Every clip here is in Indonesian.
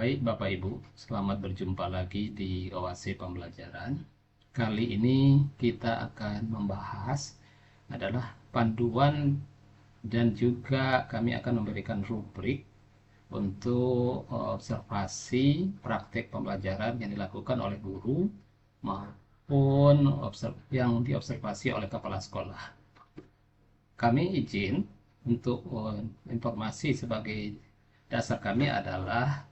Baik Bapak Ibu, selamat berjumpa lagi di Oase Pembelajaran. Kali ini kita akan membahas adalah panduan dan juga kami akan memberikan rubrik untuk observasi praktek pembelajaran yang dilakukan oleh guru maupun yang diobservasi oleh kepala sekolah. Kami izin untuk informasi sebagai dasar kami adalah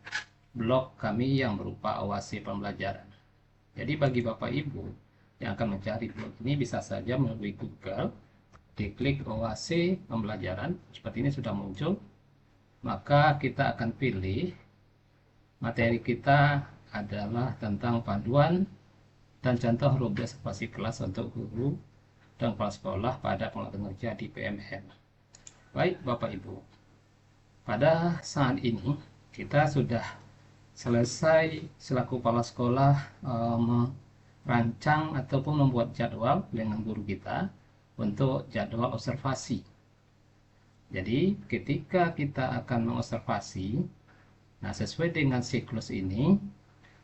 blog kami yang berupa Oase Pembelajaran. Jadi bagi Bapak Ibu yang akan mencari blog ini bisa saja melalui Google, diklik Oase Pembelajaran, seperti ini sudah muncul. Maka kita akan pilih materi kita adalah tentang panduan dan contoh rubrik observasi kelas untuk guru dan kepala sekolah pada pengelolaan kerja di PMN. Baik Bapak Ibu, pada saat ini kita sudah selesai selaku kepala sekolah merancang ataupun membuat jadwal dengan guru kita untuk jadwal observasi. Jadi ketika kita akan mengobservasi, nah sesuai dengan siklus ini,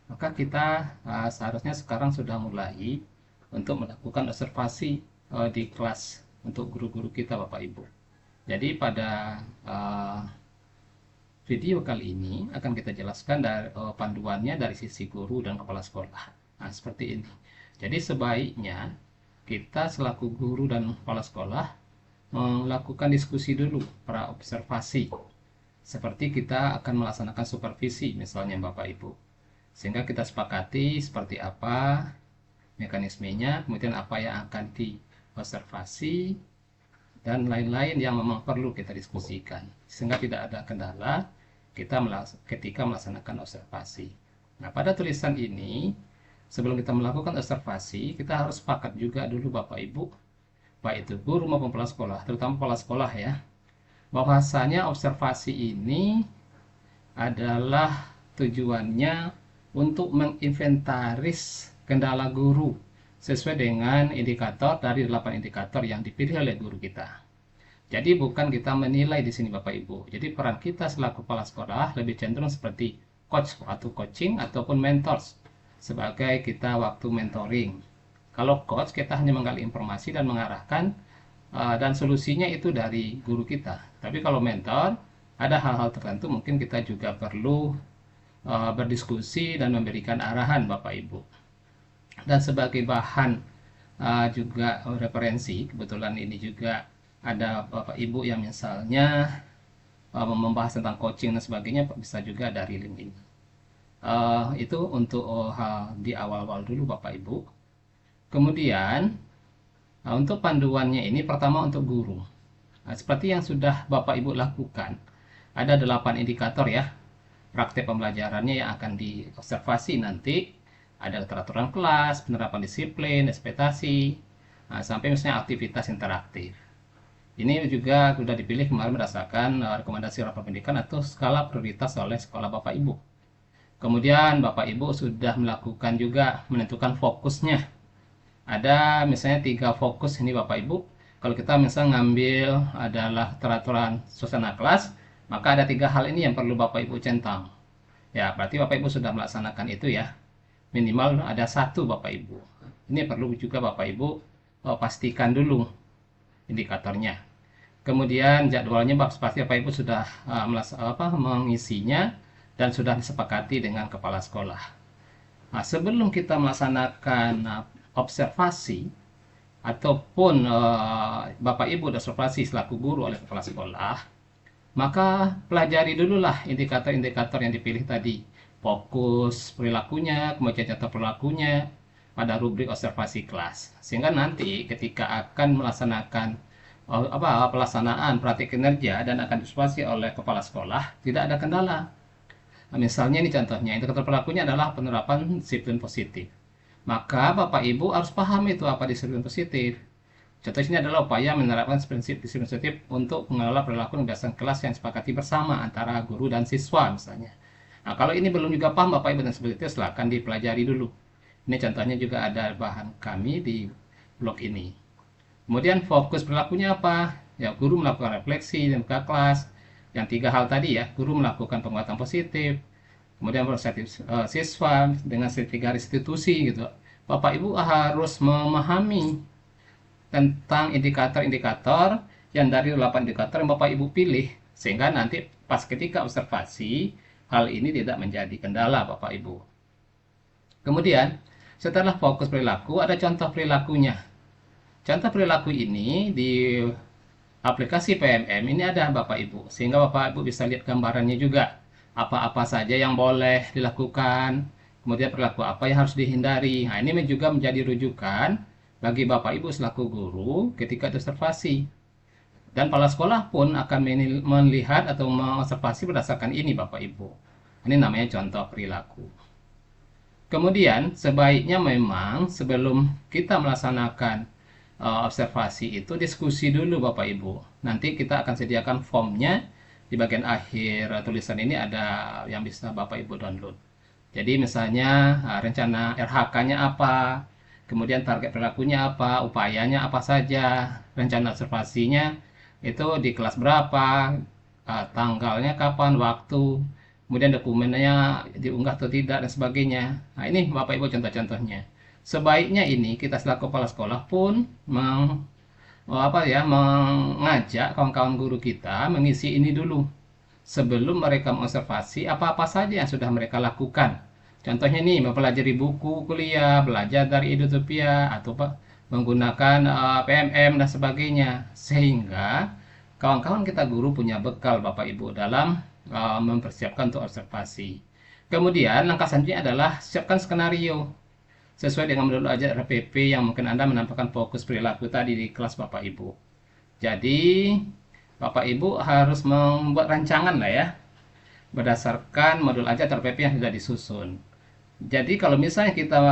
maka kita seharusnya sekarang sudah mulai untuk melakukan observasi di kelas untuk guru-guru kita Bapak Ibu. Jadi pada video kali ini akan kita jelaskan dari panduannya dari sisi guru dan kepala sekolah. Nah, seperti ini. Jadi sebaiknya kita selaku guru dan kepala sekolah melakukan diskusi dulu pra observasi. Seperti kita akan melaksanakan supervisi misalnya Bapak Ibu. Sehingga kita sepakati seperti apa mekanismenya, kemudian apa yang akan diobservasi dan lain-lain yang memang perlu kita diskusikan sehingga tidak ada kendala ketika melaksanakan observasi. Nah, pada tulisan ini sebelum kita melakukan observasi kita harus sepakat juga dulu Bapak Ibu, baik itu guru maupun kepala sekolah, terutama kepala sekolah ya, bahwasanya observasi ini adalah tujuannya untuk menginventaris kendala guru sesuai dengan indikator dari 8 indikator yang dipilih oleh guru kita. Jadi bukan kita menilai di sini Bapak Ibu. Jadi peran kita selaku kepala sekolah lebih cenderung seperti coach atau coaching ataupun mentors sebagai kita waktu mentoring. Kalau coach kita hanya menggali informasi dan mengarahkan dan solusinya itu dari guru kita. Tapi kalau mentor ada hal-hal tertentu mungkin kita juga perlu berdiskusi dan memberikan arahan Bapak Ibu. Dan sebagai bahan juga referensi, kebetulan ini juga ada Bapak Ibu yang misalnya membahas tentang coaching dan sebagainya, bisa juga dari link ini. Itu untuk di awal-awal dulu Bapak Ibu. Kemudian untuk panduannya ini pertama untuk guru. Nah, seperti yang sudah Bapak Ibu lakukan, ada 8 indikator ya praktek pembelajarannya yang akan diobservasi nanti. Ada keteraturan kelas, penerapan disiplin, ekspektasi, sampai misalnya aktivitas interaktif. Ini juga sudah dipilih kemarin berdasarkan rekomendasi rapat pendidikan atau skala prioritas oleh sekolah Bapak Ibu. Kemudian Bapak Ibu sudah melakukan juga menentukan fokusnya. Ada misalnya 3 fokus ini Bapak Ibu. Kalau kita misalnya ngambil adalah keteraturan suasana kelas, maka ada 3 hal ini yang perlu Bapak Ibu centang. Ya, berarti Bapak Ibu sudah melaksanakan itu ya. Minimal ada 1 Bapak Ibu. Ini perlu juga Bapak Ibu pastikan dulu indikatornya. Kemudian jadwalnya pasti Bapak Ibu sudah mengisinya dan sudah disepakati dengan kepala sekolah. Nah, sebelum kita melaksanakan observasi ataupun Bapak Ibu observasi selaku guru oleh kepala sekolah, maka pelajari dululah indikator-indikator yang dipilih tadi. Fokus perilakunya, kemudian contoh perilakunya pada rubrik observasi kelas. Sehingga nanti ketika akan melaksanakan pelaksanaan praktik kinerja dan akan diobservasi oleh kepala sekolah, tidak ada kendala. Nah, misalnya ini contohnya, indikator perilakunya adalah penerapan disiplin positif. Maka Bapak Ibu harus paham itu apa disiplin positif. Contohnya adalah upaya menerapkan prinsip disiplin positif untuk mengelola perilaku kebiasaan kelas yang disepakati bersama antara guru dan siswa misalnya. Nah, kalau ini belum juga paham Bapak Ibu dan seperti itu, silahkan dipelajari dulu. Ini contohnya juga ada bahan kami di blog ini. Kemudian fokus perilakunya apa? Ya, guru melakukan refleksi dan buka kelas. Yang 3 hal tadi ya, guru melakukan penguatan positif, kemudian proses siswa dengan tiga institusi gitu. Bapak Ibu harus memahami tentang indikator-indikator yang dari 8 indikator yang Bapak Ibu pilih, sehingga nanti pas ketika observasi hal ini tidak menjadi kendala Bapak Ibu. Kemudian setelah fokus perilaku ada contoh perilakunya. Contoh perilaku ini di aplikasi PMM ini ada Bapak Ibu, sehingga Bapak Ibu bisa lihat gambarannya juga. Apa-apa saja yang boleh dilakukan, kemudian perilaku apa yang harus dihindari. Nah, ini juga menjadi rujukan bagi Bapak Ibu selaku guru ketika observasi. Dan kepala sekolah pun akan melihat atau mengobservasi berdasarkan ini Bapak Ibu. Ini namanya contoh perilaku. Kemudian sebaiknya memang sebelum kita melaksanakan observasi itu diskusi dulu Bapak Ibu. Nanti kita akan sediakan formnya di bagian akhir tulisan ini, ada yang bisa Bapak Ibu download. Jadi misalnya rencana RHK-nya apa, kemudian target perilakunya apa, upayanya apa saja, rencana observasinya itu di kelas berapa, tanggalnya kapan, waktu, kemudian dokumennya diunggah atau tidak, dan sebagainya. Nah, ini Bapak Ibu contoh-contohnya. Sebaiknya ini kita selaku kepala sekolah pun mengajak kawan-kawan guru kita mengisi ini dulu sebelum mereka mengobservasi apa-apa saja yang sudah mereka lakukan. Contohnya nih, mempelajari buku kuliah, belajar dari Edutopia, atau menggunakan PMM dan sebagainya. Sehingga kawan-kawan kita guru punya bekal Bapak Ibu dalam mempersiapkan untuk observasi. Kemudian langkah selanjutnya adalah siapkan skenario sesuai dengan modul ajar RPP yang mungkin Anda menampilkan fokus perilaku tadi di kelas Bapak Ibu. Jadi Bapak Ibu harus membuat rancangan lah ya, berdasarkan modul ajar RPP yang sudah disusun. Jadi kalau misalnya kita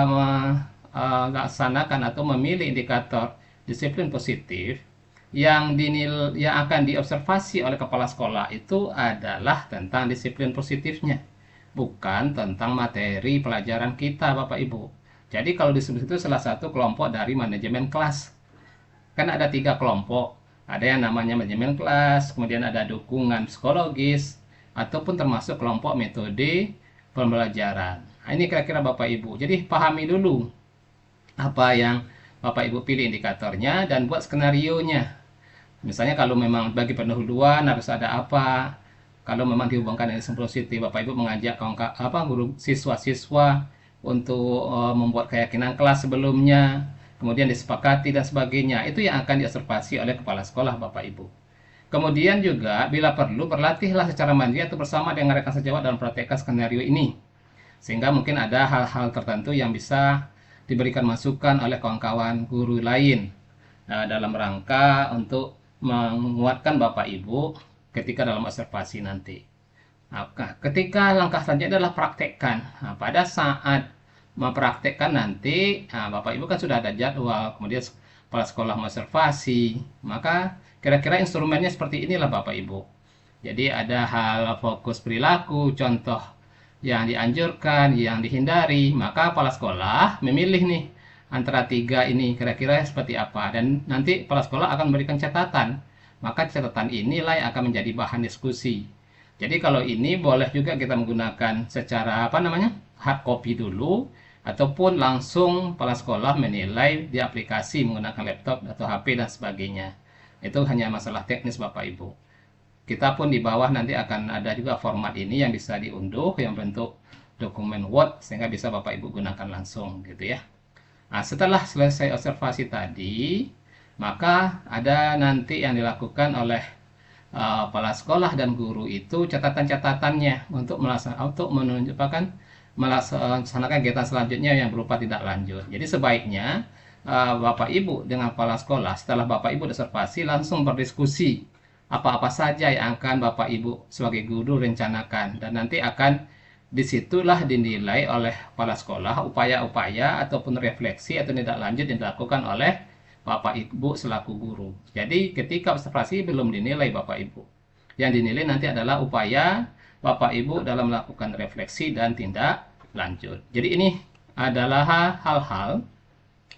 melaksanakan atau memilih indikator disiplin positif yang akan diobservasi oleh kepala sekolah itu adalah tentang disiplin positifnya, bukan tentang materi pelajaran kita Bapak Ibu. Jadi kalau disebut itu salah satu kelompok dari manajemen kelas. Kan ada 3 kelompok. Ada yang namanya manajemen kelas, kemudian ada dukungan psikologis, ataupun termasuk kelompok metode pembelajaran. Nah, ini kira-kira Bapak Ibu. Jadi pahami dulu apa yang Bapak Ibu pilih indikatornya dan buat skenario-nya. Misalnya kalau memang bagi pendahuluan harus ada apa. Kalau memang dihubungkan dengan positif, Bapak Ibu mengajak guru siswa-siswa untuk membuat keyakinan kelas sebelumnya, kemudian disepakati dan sebagainya. Itu yang akan diobservasi oleh kepala sekolah Bapak Ibu. Kemudian juga bila perlu berlatihlah secara mandiri atau bersama dengan rekan sejawat dalam praktekkan skenario ini. Sehingga mungkin ada hal-hal tertentu yang bisa diberikan masukan oleh kawan-kawan guru lain dalam rangka untuk menguatkan Bapak Ibu ketika dalam observasi nanti. Nah, ketika langkah selanjutnya adalah praktekkan. Nah, pada saat mempraktekkan nanti, Bapak Ibu kan sudah ada jadwal, kemudian kepala sekolah mengobservasi, maka kira-kira instrumennya seperti inilah Bapak Ibu. Jadi ada hal fokus perilaku, contoh yang dianjurkan, yang dihindari, maka kepala sekolah memilih nih antara 3 ini kira-kira seperti apa, dan nanti kepala sekolah akan memberikan catatan. Maka catatan inilah yang akan menjadi bahan diskusi. Jadi kalau ini boleh juga kita menggunakan secara hard copy dulu, ataupun langsung kepala sekolah menilai di aplikasi menggunakan laptop atau HP dan sebagainya. Itu hanya masalah teknis Bapak Ibu. Kita pun di bawah nanti akan ada juga format ini yang bisa diunduh yang bentuk dokumen Word, sehingga bisa Bapak Ibu gunakan langsung gitu ya. Nah, setelah selesai observasi tadi, maka ada nanti yang dilakukan oleh kepala sekolah dan guru itu catatan-catatannya untuk melaksanakan kegiatan selanjutnya yang berupa tindak lanjut. Jadi sebaiknya Bapak Ibu dengan kepala sekolah setelah Bapak Ibu observasi langsung berdiskusi apa-apa saja yang akan Bapak Ibu sebagai guru rencanakan, dan nanti akan disitulah dinilai oleh kepala sekolah upaya-upaya ataupun refleksi atau tindak lanjut yang dilakukan oleh Bapak Ibu selaku guru. Jadi ketika observasi belum dinilai Bapak Ibu. Yang dinilai nanti adalah upaya Bapak Ibu dalam melakukan refleksi dan tindak lanjut. Jadi ini adalah hal-hal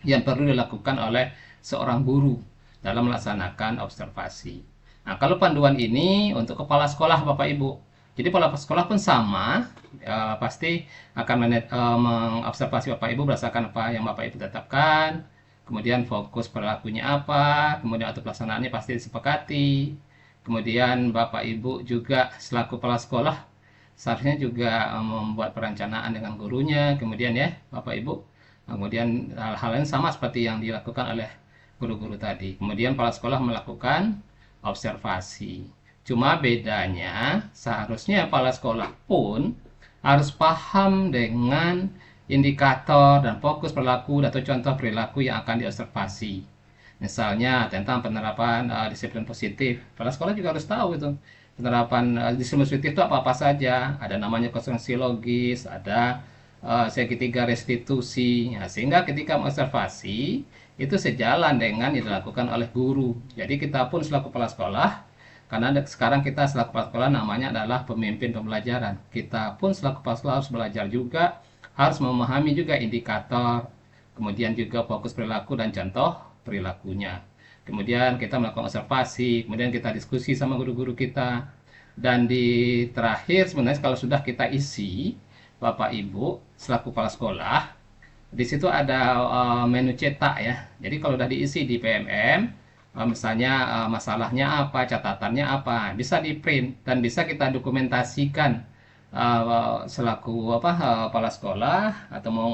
yang perlu dilakukan oleh seorang guru dalam melaksanakan observasi. Nah, kalau panduan ini untuk kepala sekolah Bapak Ibu. Jadi pola sekolah pun sama, pasti akan mengobservasi Bapak Ibu berdasarkan apa yang Bapak Ibu tetapkan, kemudian fokus perilakunya apa, kemudian atau pelaksanaannya pasti disepakati, kemudian Bapak Ibu juga selaku kepala sekolah seharusnya juga membuat perencanaan dengan gurunya, kemudian ya Bapak Ibu, kemudian hal-hal yang sama seperti yang dilakukan oleh guru-guru tadi. Kemudian kepala sekolah melakukan observasi. Cuma bedanya seharusnya kepala sekolah pun harus paham dengan indikator dan fokus perilaku atau contoh perilaku yang akan diobservasi. Misalnya tentang penerapan disiplin positif. Kepala sekolah juga harus tahu itu. Penerapan disiplin positif itu apa-apa saja. Ada namanya konsekuensi logis, ada segitiga restitusi. Nah, sehingga ketika mengobservasi itu sejalan dengan yang dilakukan oleh guru. Jadi kita pun selaku kepala sekolah, karena sekarang kita selaku kepala sekolah namanya adalah pemimpin pembelajaran. Kita pun selaku kepala sekolah harus belajar juga, harus memahami juga indikator, kemudian juga fokus perilaku dan contoh perilakunya. Kemudian kita melakukan observasi, kemudian kita diskusi sama guru-guru kita. Dan di terakhir sebenarnya kalau sudah kita isi, Bapak Ibu selaku kepala sekolah, di situ ada menu cetak ya. Jadi kalau sudah diisi di PMM, misalnya masalahnya apa, catatannya apa, bisa di print dan bisa kita dokumentasikan selaku kepala sekolah atau mau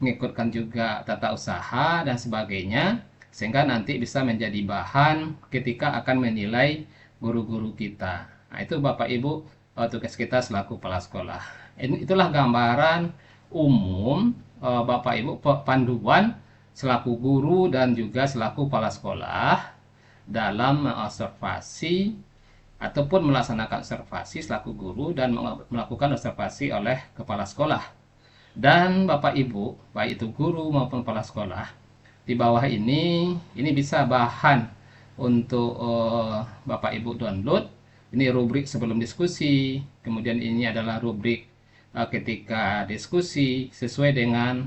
mengikutkan juga tata usaha dan sebagainya, sehingga nanti bisa menjadi bahan ketika akan menilai guru-guru kita. Nah, itu Bapak Ibu tugas kita selaku kepala sekolah. Itulah gambaran umum Bapak Ibu panduan selaku guru dan juga selaku kepala sekolah dalam mengobservasi ataupun melaksanakan observasi selaku guru dan melakukan observasi oleh kepala sekolah. Dan Bapak Ibu, baik itu guru maupun kepala sekolah, di bawah ini bisa bahan untuk Bapak Ibu download. Ini rubrik sebelum diskusi, kemudian ini adalah rubrik ketika diskusi sesuai dengan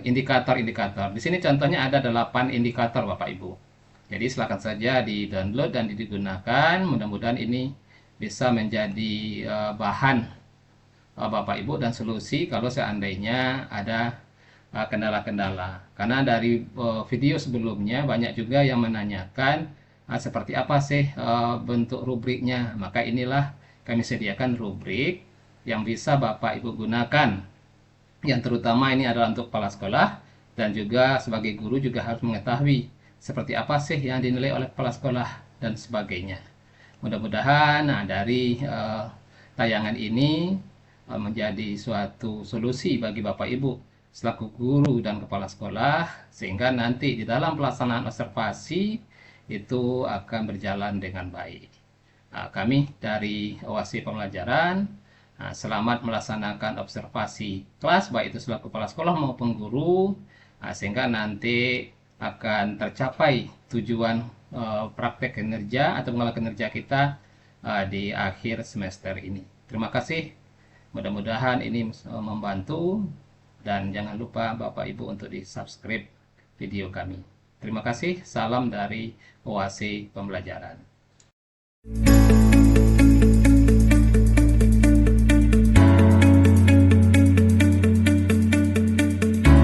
indikator-indikator. Di sini contohnya ada 8 indikator Bapak Ibu. Jadi silakan saja di-download dan digunakan. Mudah-mudahan ini bisa menjadi bahan Bapak Ibu dan solusi kalau seandainya ada kendala-kendala. Karena dari video sebelumnya banyak juga yang menanyakan seperti apa sih bentuk rubriknya. Maka inilah kami sediakan rubrik yang bisa Bapak Ibu gunakan. Yang terutama ini adalah untuk kepala sekolah dan juga sebagai guru juga harus mengetahui seperti apa sih yang dinilai oleh kepala sekolah dan sebagainya. Mudah-mudahan dari tayangan ini menjadi suatu solusi bagi Bapak Ibu selaku guru dan kepala sekolah, sehingga nanti di dalam pelaksanaan observasi itu akan berjalan dengan baik. Kami dari OASI Pembelajaran selamat melaksanakan observasi kelas, baik itu selaku kepala sekolah maupun guru, sehingga nanti akan tercapai tujuan praktek kinerja atau pengelola kinerja kita di akhir semester ini. Terima kasih, mudah-mudahan ini membantu, dan jangan lupa Bapak Ibu untuk di subscribe video kami. Terima kasih, salam dari OASI Pembelajaran.